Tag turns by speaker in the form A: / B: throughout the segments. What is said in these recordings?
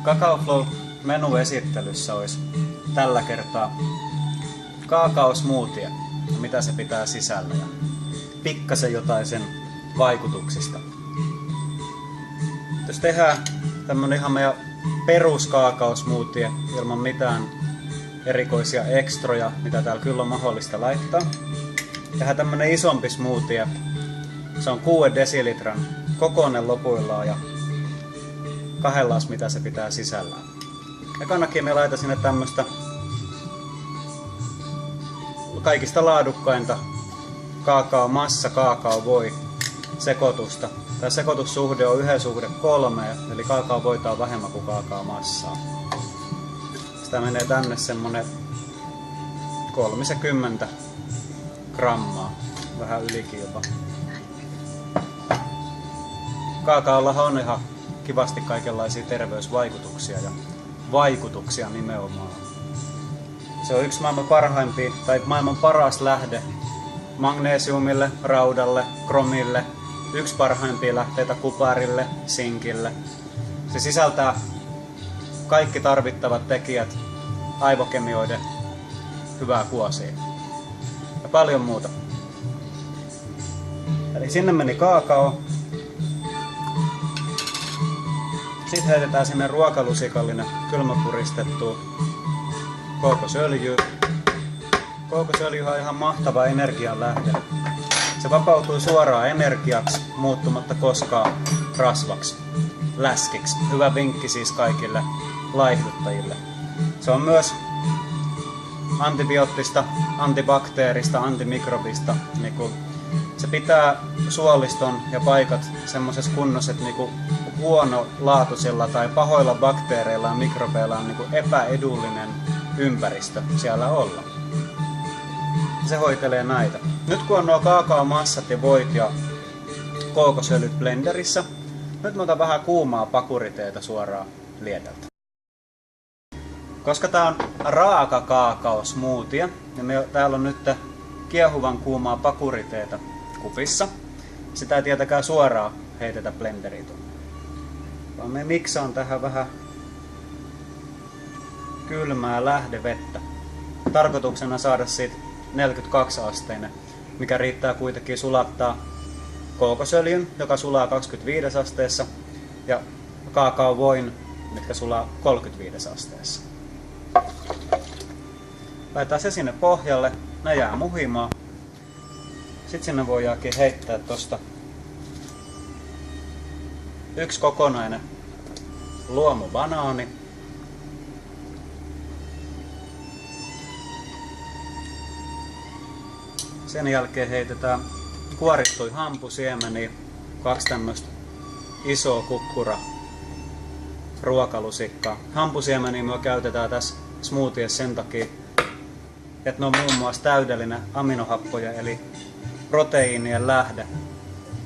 A: Kakao Flow menuesittelyssä olisi tällä kertaa kaakaosmoothie, mitä se pitää sisällä ja pikkasen jotain sen vaikutuksista. Jos tehdään tämmönen ihan meidän peruskaakaosmoothie ilman mitään erikoisia ekstroja, mitä täällä kyllä on mahdollista laittaa. Tehdään tämmönen isompi smoothie. Se on 6 desilitran kokoinen lopuillaan ja 2 mitä se pitää sisällään. Ekanakin me laitan sinne tämmöstä kaikista laadukkainta kaakaomassa, kaakaovoi sekoitusta. Tämä sekoitussuhde on 1:3, eli kaakaovoita on vähemmän kuin kaakaomassaa. Sitä menee tänne semmonen 30 grammaa, vähän ylikin jopa. Kaakaollahan on ihan kivasti kaikenlaisia terveysvaikutuksia ja vaikutuksia nimenomaan. Se on yksi maailman parhaimpia tai maailman paras lähde magnesiumille, raudalle, kromille, yksi parhaimpia lähteitä kuparille, sinkille. Se sisältää kaikki tarvittavat tekijät aivokemioiden hyvää kuosia ja paljon muuta. Eli sinne meni kaakao. Sitten heitetään sinne ruokalusikallinen kylmäpuristettua kookosöljyä. Kookosöljy on ihan mahtava energianlähde. Se vapautuu suoraan energiaksi, muuttumatta koskaan rasvaksi, läskiksi. Hyvä vinkki siis kaikille laihduttajille. Se on myös antibioottista, antibakteerista, antimikrobista. Se pitää suoliston ja paikat semmoisessa kunnossa, että huonolaatuisilla tai pahoilla bakteereilla ja mikrobeilla on epäedullinen ympäristö siellä olla. Se hoitelee näitä. Nyt kun on nuo kaakaomassat ja voit ja kookosöljyt blenderissä, nyt mä otan vähän kuumaa pakuriteetä suoraan liedeltä. Koska tää on raaka kaakaosmoothie, ja täällä on nyt kiehuvan kuumaa pakuriteetä kupissa, sitä ei tietenkään suoraan heitetä blenderiin, vaan me miksaan tähän vähän kylmää lähdevettä. Tarkoituksena saada siitä 42-asteinen, mikä riittää kuitenkin sulattaa kookosöljyn, joka sulaa 25 asteessa, ja kaakaovoin, mitkä sulaa 35 asteessa. Laitetaan se sinne pohjalle, ne jää muhimaan. Sitten sinne voidaankin heittää tosta yksi kokonainen luomubanaani. Sen jälkeen heitetään kuorittui hampusiemeniä, 2 tämmöistä isoa kukkura ruokalusikkaa. Hampusiemeniä me käytetään tässä smoothiessa sen takia, että ne on muun muassa täydellinen aminohappoja eli proteiinien lähde.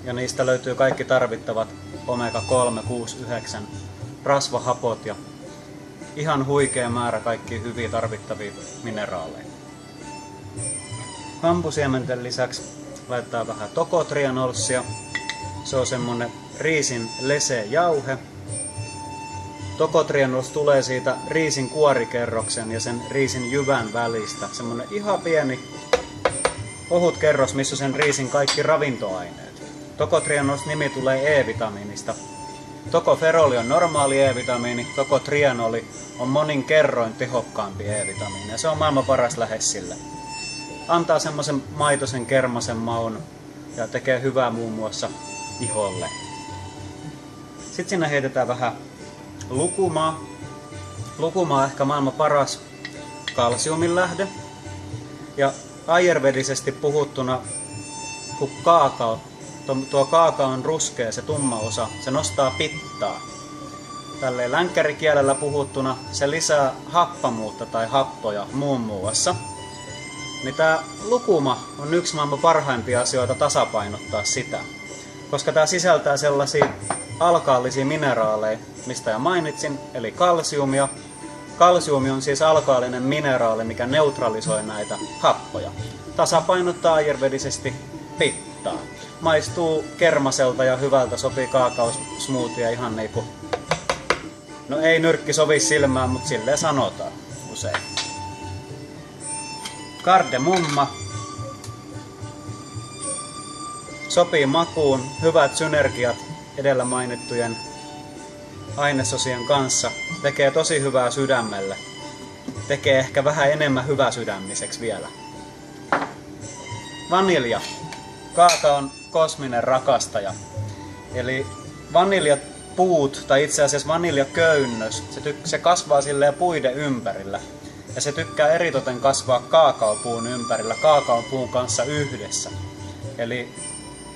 A: Ja niistä löytyy kaikki tarvittavat omega-3, 6, 9 rasvahapot ja ihan huikea määrä kaikkia hyviä tarvittavia mineraaleja. Hampusiementen lisäksi laitetaan vähän tokotrianolsia. Se on semmonen riisin lesejauhe. Tokotrianols tulee siitä riisin kuorikerroksen ja sen riisin jyvän välistä. Semmonen ihan pieni ohut kerros, missä on sen riisin kaikki ravintoaineet. Tokotrianols nimi tulee E-vitamiinista. Tokoferoli on normaali E-vitamiini, tokotrianoli on monin kerroin tehokkaampi E-vitamiini ja se on maailman paras lähde sille. Antaa semmosen maitosen kermasen maun ja tekee hyvää muun muassa iholle. Sitten sinne heitetään vähän lukumaa. Lukuma on ehkä maailman paras kalsiumin lähde. Ja ayurvedisesti puhuttuna, kun tuo kaakao on ruskea, se tumma osa, se nostaa pittaa. Tälleen länkkärikielellä puhuttuna se lisää happamuutta tai happoja muun muassa. Niin tää lukuma on yksi maailman parhaimpia asioita tasapainottaa sitä. Koska tää sisältää sellaisia alkaallisia mineraaleja, mistä jo mainitsin, eli kalsiumia. Kalsiumi on siis alkaalinen mineraali, mikä neutralisoi näitä happoja. Tasapainottaa ayurvedisesti pittaa. Maistuu kermaselta ja hyvältä, sopii kaakaosmoothie ihan niinku No ei nyrkki sovi silmään, mutta silleen sanotaan usein. Kardemumma. Sopii makuun, hyvät synergiat edellä mainittujen ainesosien kanssa. Tekee tosi hyvää sydämelle. Tekee ehkä vähän enemmän hyvää sydämiseksi vielä. Vanilja. Kaakaon kosminen rakastaja. Eli vaniljapuut, tai itse asiassa vaniljaköynnös, se kasvaa silleen puiden ympärillä. Ja se tykkää eritoten kasvaa kaakaopuun ympärillä, kaakaopuun kanssa yhdessä. Eli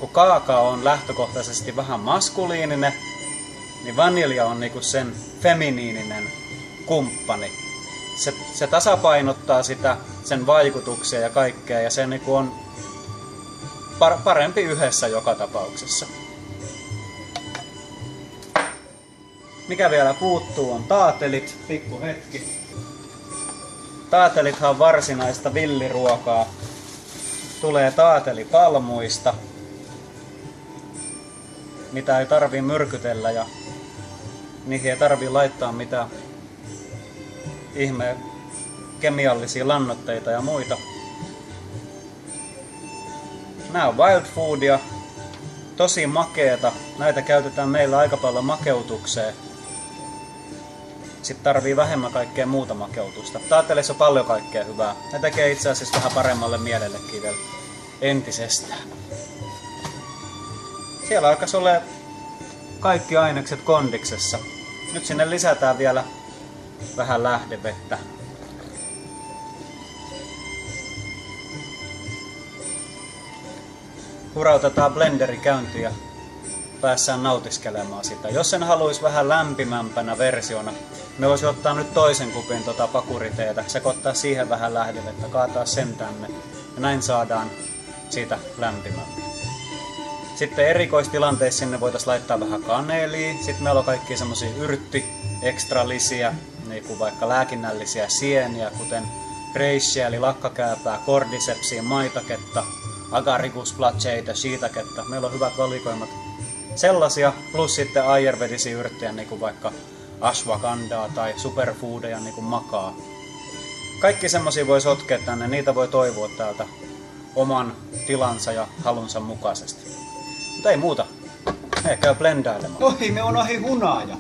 A: kun kaakao on lähtökohtaisesti vähän maskuliininen, niin vanilja on niinku sen feminiininen kumppani. Se tasapainottaa sitä, sen vaikutuksia ja kaikkea, ja se niinku on parempi yhdessä joka tapauksessa. Mikä vielä puuttuu on taatelit. Pikku hetki. Taatelithan on varsinaista villiruokaa. Tulee taatelipalmuista, mitä ei tarvii myrkytellä ja niihin ei tarvii laittaa mitään ihme kemiallisia lannoitteita ja muita. Nää on wild foodia, tosi makeeta. Näitä käytetään meillä aika paljon makeutukseen. Sitten tarvii vähemmän kaikkea muuta makeutusta. Taatelissa on paljon kaikkea hyvää. Ne tekee itse asiassa vähän paremmalle mielellekin vielä entisestään. Siellä alkaisi olla kaikki ainekset kondiksessa. Nyt sinne lisätään vielä vähän lähdevettä. Hurautetaan blenderi käyntiin ja päässään nautiskelemaan sitä. Jos sen haluaisi vähän lämpimämpänä versiona, me voisi ottaa nyt toisen kupin pakuriteetä, sekoittaa siihen vähän lähdevettä, kaataa sen tänne ja näin saadaan siitä lämpimämpi. Sitten erikoistilanteissa sinne voitaisiin laittaa vähän kanelia. Sitten meillä on kaikkia semmosia ekstralisia, niin kuin vaikka lääkinnällisiä sieniä, kuten reissiä eli lakkakääpää, cordycepsia, maitaketta, agaricus placeita, shiitaketta. Meillä on hyvät valikoimat sellaisia, plus sitten ayurvedisia yrttejä, niin kuin vaikka ashwagandaa tai superfoodeja, niin kuin makaa. Kaikki semmosia voi sotkea tänne, niitä voi toivoa täältä oman tilansa ja halunsa mukaisesti. Mutta ei muuta. Me käy blendailemaan.
B: Ohi, me on ohi hunaja.